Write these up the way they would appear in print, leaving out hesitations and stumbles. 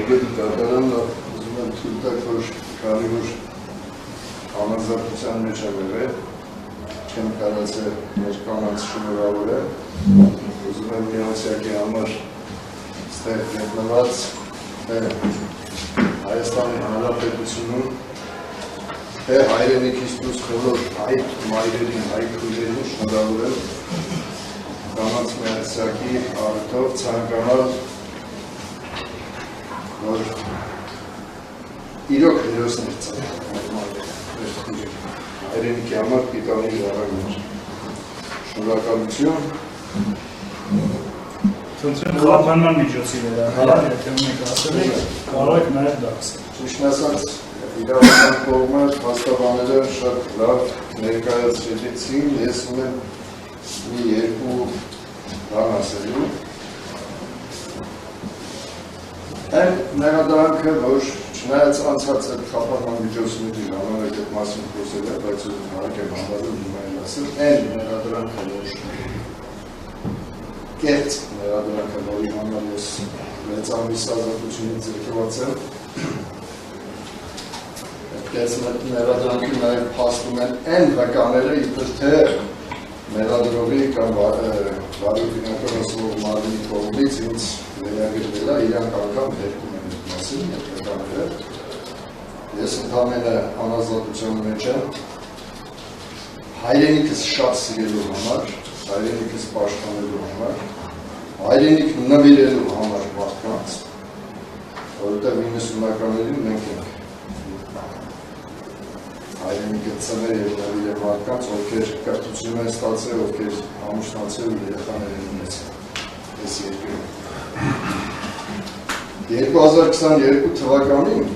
Արգելի կատարան, ուզում եմ թույլ տալ, որ քանի որ համազատության մեջ եղել, չեմ կարծել մեր կանանց շնորհավորել, ուզում եմ միացյակի համար ստեղ գտնված Հայաստանի Հանրապետությունում հայրենիքից դուրս բոլոր հայ մայրերին, հայ քույրերին շնորհավորել կանանց միացյակի առիթով ցանկանալ, որ իրոք հերոսներ ծնվել հայրենիքի համար պիտանի ժառանգներ։ Շնորհակալություն։ Խնդրեմ խափանման միջոցի վերաբերյալ, եթե ունեք ասել եք, կարող եք նաև դա ասել։ Ճիշտ ասած, իրավական կողմը փաստաբանները շատ լավ ներկայացրեցին, ես ունեմ մի երկու բան ասելու։ Այն մեղադրանքը, որ չնայած անցած այդ խափանման միջոցների ժամանակ այդ մասին խոսել է, բայց հարկ եմ համարում հիմա ասել, այն մեղադրանքը, որ կեղծ մեղադրանքը, որի համար ես 6 ամիս ազատությունից զրկված եմ, կեղծ մեղադրանքի նաև փաստում են այն վկաները, իբր թե մեղադրողի կամ վարույթինական ասող մարմնի կողմից ինձ վերագրվել է, իրանք անգամ դերքում են այդ մասին, այդ վկաները։ Ես ընդամենը անազատության մեջ եմ հայրենիքս շատ սիրելու համար, հայրենիքս պաշտպանելու համար, հայրենիք նվիրելու համար մարդկանց, որովհետև 90-ականներին մենք ենք հայրենիքը ծներ և նվիրել մարդկանց, ովքեր կրթություն են ստացել, ովքեր ամուսնացել ու երեխաներ են ունեցել այս երկրում։ 2022 թվականին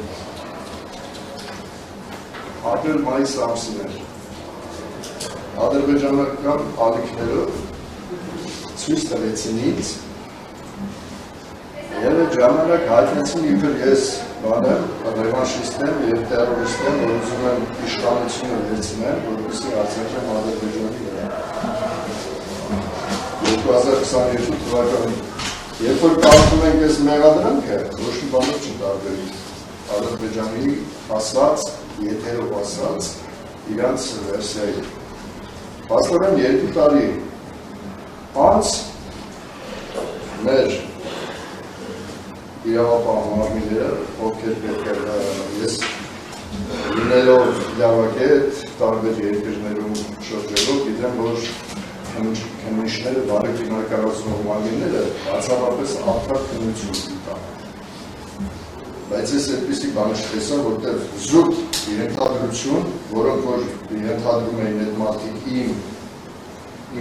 ապրիլ-մայիս ամսին էր ադրբեջանական ալիքներով ցույց տվեցին ինձ և այդ ժամանակ հայտնեցին իբր ես ռևանշիստ եմ և տերորիստ եմ, որ ուզում եմ իշխանությունը վերցնեմ, որպեսզի արձակեմ Ադրբեջանի վրա։ 2022 թվականին, երբ որ կարդում ենք այս մեղադրանքը, ոչ մի բանով չտարբերի Ադրբեջանի ասած, եթերով ասած, իրանց վերսիայի։ Փաստորեն 2 տարի անց մեր իրավապահ մարմինները, ովքեր պետք է ես լինելով իրավագետ, տարբեր երկրներում շրջելով, գիտեմ, որ քննիչները, բարեկին արկարացնող մարմինները բացառապես արդար քննություն տան։ Բայց ես այդպիսի բան չտեսա, որտեղ զուտ ենթադրություն, որոնք որ ենթադրում էին այդ մարդիկ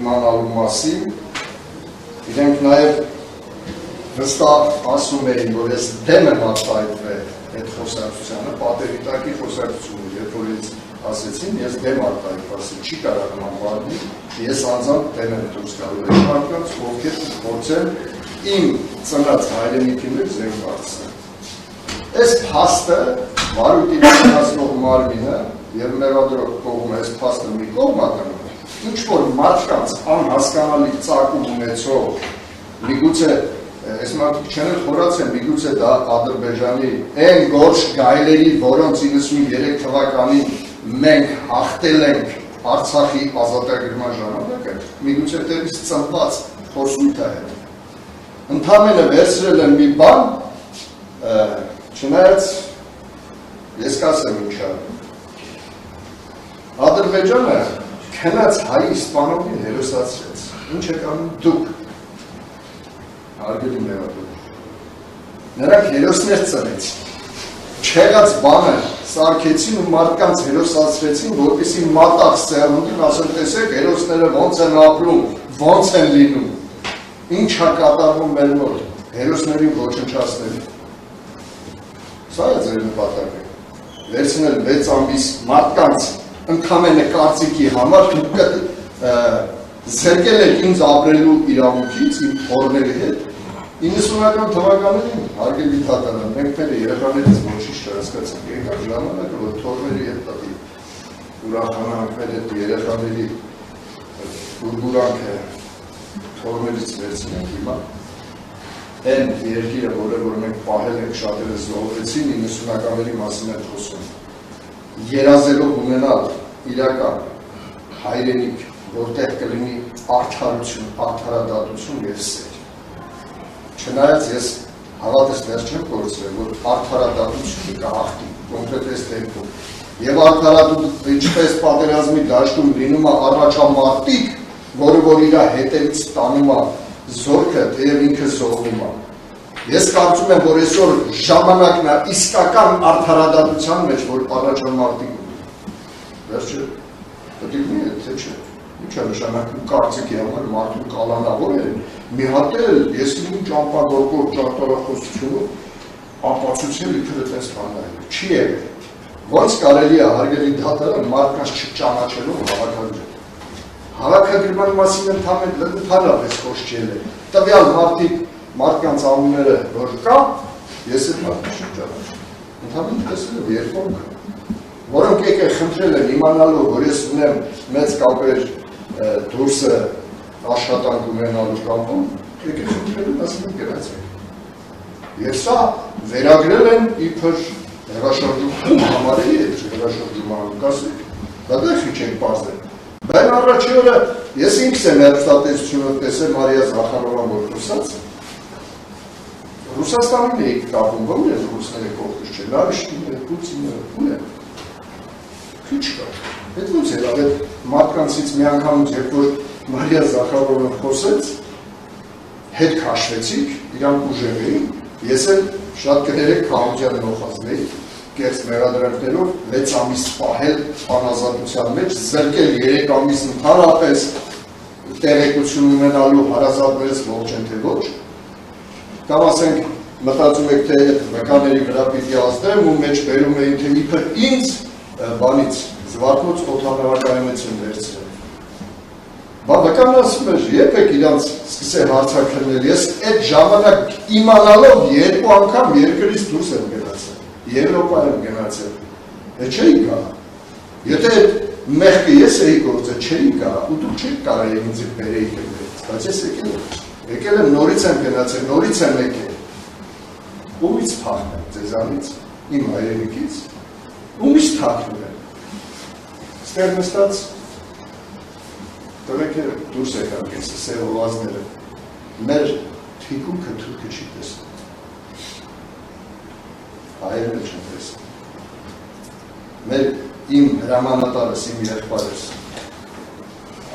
իմանալու մասին, իրենք նաև վստահ ասում էին, որ ես դեմ եմ արտահայտվել այդ խոսակցությանը, պատերի տակի խոսակցությունը, երբ որ ինձ ասեցին, ես դեմ արտահայտվասի, չի կարող նման բանի, ես անձամբ դեմ եմ դուրս գալու այդ մարդկանց, ովքեր փորձեն իմ ծնած հայրենիքի մեջ զենք բարձրացնել։ Այս փաստը վարույթի մարմինը եւ մեղադրող կողմը այս փաստը մի կողմ ակնում, ինչ որ մարդկանց անհասկանալի ծագում ունեցող, միգուցե այս մարդիկ չեն խորացել, միգուցե դա Ադրբեջանի այն գործ գայլերի, որոնց 93 թվականին մենք հաղթել ենք Արցախի ազատագրման ժամանակը, միգուցե դերից ծնված խոսույթ է։ Ընդամենը վերցրել են մի բան, չնայած ես կասեմ ինչա։ Ադրբեջանը քնած հայ իսպանովին հերոսացրեց։ Ինչ եք անում դուք։ Արգելի մեղադրող։ Նրանք հերոսներ ծնեցին։ Չեղած բանը սարքեցին ու մարդկանց հերոսացրեցին, որպեսզի մատաղ սերունդին ասեն, տեսեք, հերոսները ոնց են ապրում, ոնց են լինում։ Ինչ է կատարվում մեր մոտ, հերոսներին ոչնչացնելու։ Սա է ձեր նպատակը։ Վերցնել 6 ամիս մարդկանց ընդամենը կարծիքի համար զրկել եք ինձ ապրելու իրավունքից, իմ թորների հետ։ 90-ական թվականներին, հարգելի թատարան, մենք մեր երեխաներից ոչինչ չհասկացանք, եկավ ժամանակը, որ թորների հետ տատի ուրախանանք մեր այդ երեխաների գուրգուրանքը թորներից վերցնենք հիմա։ Այն երկիրը, որ մենք պահել ենք շատերը զոհվեցին, 90-ականների մասին են խոսում։ Երազելով ունենալ իրական հայրենիք, որտեղ կլինի արդարություն, արդարադատություն և սեր։ Չնայած ես հավատս դեռ չեմ կորցրել, որ արդարադատությունը կհաղթի, կոնկրետ այս դեպքում։ Եվ արդարադատությունը ինչպես պատերազմի դաշտում լինում է առաջամարտիկ, որը որ իր հետևից տանում է զորքը, թեև ինքը զոհվում է։ Ես կարծում եմ, որ այսօր ժամանակն է իսկական արդարադատության մեջ, որ առաջամարտիկ ունի։ Վերջը պետք է թե չէ։ Ինչ է նշանակում կարծիքի համար մարդու կալանավոր են։ Մի հատ էլ ես իմ ճամփագործող ճարտարախոսությունով ապացուցել իբր այդպես բաներ։ Չի եղել։ Ոնց կարելի է հարգելի դատարան մարդկանց չճանաչելով հավաքագրել։ Հավաքագրման մասին ընդհանրապես խոսք չի եղել։ Տվյալ մարդկանց անունները որ կա, ես այդ մարդկանց չճանաչում։ Ընդհանրապես տեսել եմ երկու անգամ, որոնք եկել խնդրել են իմանալով, որ ես ունեմ մեծ կապեր դուրսը աշխատանք ունենալու կապում, եկել խնդրել են ասում են գնացեք։ Եվ սա վերագրել են իբր հեռաշրջում համարելի է, հեռաշրջում անկասեք, դա դեպի չենք պարզել։ Բայց առաջի օրը ես ինքս եմ հեռուստատեսությունով տեսել Մարիա Զախարովան, որ ռուսաց։ Ռուսաստանին էիք կապում, ո՞ր են ռուսները կողքից չէ, Նարիշկինը, Պուտինը, ու են։ Քիչ կա։ Այդ ոնց էր, այդ մարդկանցից մի անգամ երբ որ Մարիա Զախարովը խոսեց, հետ քաշվեցիք, իրանք ուժեղ էին, ես էլ շատ կներեք Քահանջյանը նոխազնեի, կերծ մեղադրանքներով 6 ամիս պահել անազատության մեջ, զրկել 3 ամիս ընդհանրապես տեղեկություն ունենալու հարազատներից ողջ են թե ոչ, կամ ասենք մտածում եք թե վկաների վրա պիտի ազդեմ ու մեջ բերում էին թե իբր ինձ բանից զվարթոց օդանավակայունություն վերցրել։ Բավական ասում էր, երբ եք իրանց սկսել հարցաքննել, ես այդ ժամանակ իմանալով 2 անգամ երկրից դուրս եմ գնացել, Եվրոպա եմ գնացել, չէի գա, եթե այդ մեղքը ես էի գործը չէի գա, ու դուք չեք կարել ինձ բերեիք եմ վերց, բայց ես եկել եմ նորից եմ գնացել, նորից եմ եկել, ումից թախնում եմ ձեզանից, իմ հայրենիքից, ումից թախնում եմ, ստեղ նստած Տվեք է դուրս եկան կեսը, սեղովազները, մեր թիկունքը թուրքը չի տեսնում, հայերն էլ չեն տեսնում, մեր իմ հրամանատարս, իմ եղբայրս,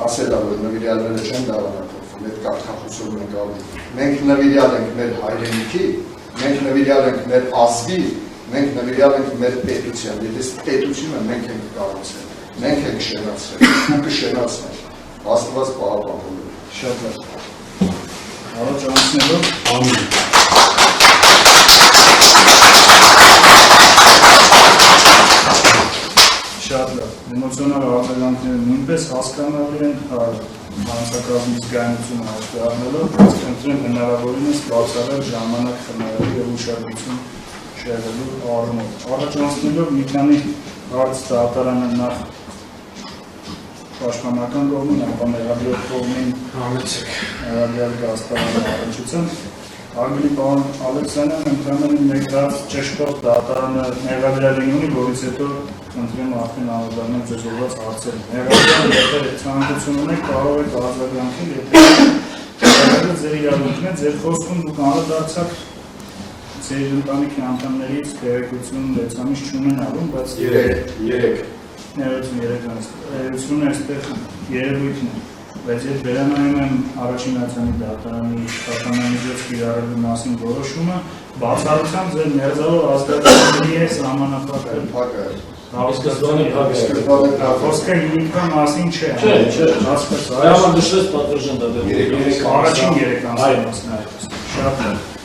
ասել է, որ նվիրյալները չեն դավանատով, մեր կարդախուսում ենք ալի, մենք նվիրյալ ենք մեր հայրենիքի, մենք նվիրյալ ենք մեր ազգի, մենք նվիրյալ ենք մեր պետության, եթե պետությունը մենք ենք կառուցել, մենք ենք շենացրել, ու կշենացնել, Աստված պահապանողներ։ Շատ լավ։ Առաջ անցնելով, ամեն։ Շատ լավ։ Էմոցիոնալ արձագանքները նույնպես հասկանալի են, հանցակազմի զգայունությունը հաշվի առնելով, բայց խնդրեմ հնարավորինս բացառել ժամանակ խնայելու և ուշադրություն շեղելու առումով։ Առաջ անցնելով մի քանի հարց դատարանը նախ Պաշտպանական կողմին, ապա մեղադրող կողմին մեղադրյալ գաստարանի առնչությամբ Արգելի պարոն Ալեքսանյան, ընդհանրապես մեկ հատ ճշտով դատարանը մեղադրյալին ունի, որից հետո խնդրեմ արդեն անդրադառնալ ձեզ ուղղված հարցերին։ Մեղադրյալը եթե ցանկություն ունեք, կարող եք արձագանքել, եթե ձեր իրավունքն է, ձեր խոսքում դուք անդրադարձաք ձեր ընտանիքի անդամներից տեղեկություն 6 ամիս չունենալու, բայց 3 Ներեցունը այստեղ երևույթն է, բայց երբ վերանայում եմ առաջին ացանի դատարանի աշխատանքից կիրառելու մասին որոշումը, բացառությամբ ձեր մերձավոր ազգացիաների է սահմանափակել։ Խոսքը հիմիկվան մասին չէ։ Չէ։ Այամա նշվեց պատվերժան դատել։ Առաջին 3 ամսի մասն է այդպես։ Շատ լավ։